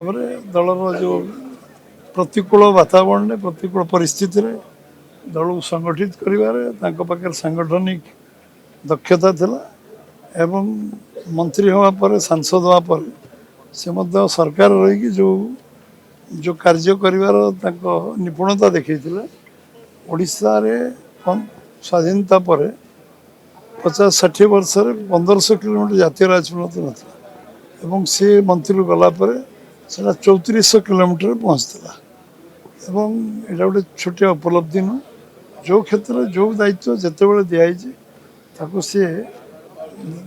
दलर जो प्रतिकूल वातावरण प्रतिकूल परिस्थिति दल को संगठित कर सांगठनिक दक्षता थिला एवं मंत्री हवा पर सांसद हवा पर से सरकार रही जो जो कार्य करिवार निपुणता देखते ओडिशा रे स्वाधीनता पर 50-60 वर्ष 1500 किलोमीटर जातीय राजपथ ना सी मंत्री गला से 3400 किलोमीटर पहुँचता एवं यहाँ गोटे छोटिया उपलब्धि नुह जो क्षेत्र में जो दायित्व जिते दिखाई सी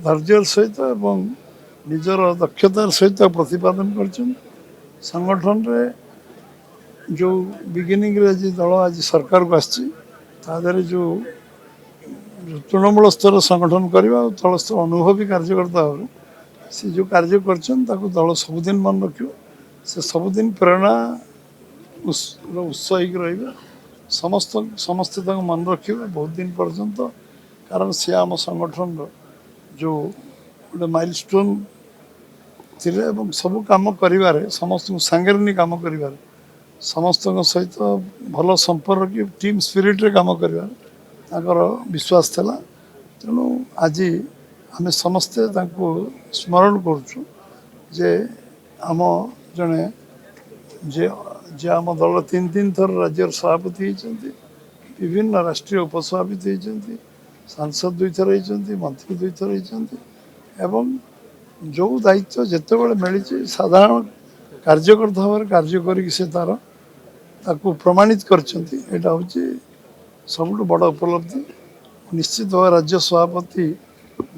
धैर्य सहित निजर दक्षतार सहित प्रतिपादन कर संगठन रे जो बिगिनिंग रे आज दल आज सरकार को आसरे जो तृणमूल स्तर संगठन करवा तल स्तर अनुभवी कार्यकर्ता से जो कार्य कर दल सबुदिन मन रख से सबुदिन प्रेरणा उत्स समस्त समस्ते मन रखे बहुत दिन पर्यंत कारण सी आम संगठन जो गोटे माइलस्टोन थिले सब काम कर समस्त सांगे नहीं काम कर समस्त सहित भल संपर्क टीम स्पिरिट रे काम कर विश्वास था तेणु आज आम समस्ते स्मरण करुचु जे आम जड़े जे जे आम दल 3 थर राज्य सभापति होती विभिन्न राष्ट्रीय उपसभापति होती सांसद 2 थर होती मंत्री 2 थर होती एवं जो दायित्व जिते बड़े मिली साधारण कार्यकर्ता भाव कार्य कर तार प्रमाणित कर सब बड़ उपलब्धि निश्चित भाव राज्य सभापति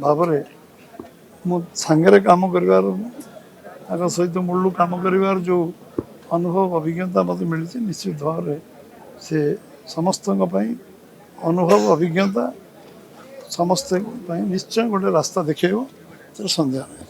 भाव मु सांगे काम कर सहित मूल काम कर जो अनुभव अभिज्ञता मत मिली निश्चित भाव से समस्त अनुभव अभिज्ञता समस्त निश्चय गोटे रास्ता देखो सन्देह।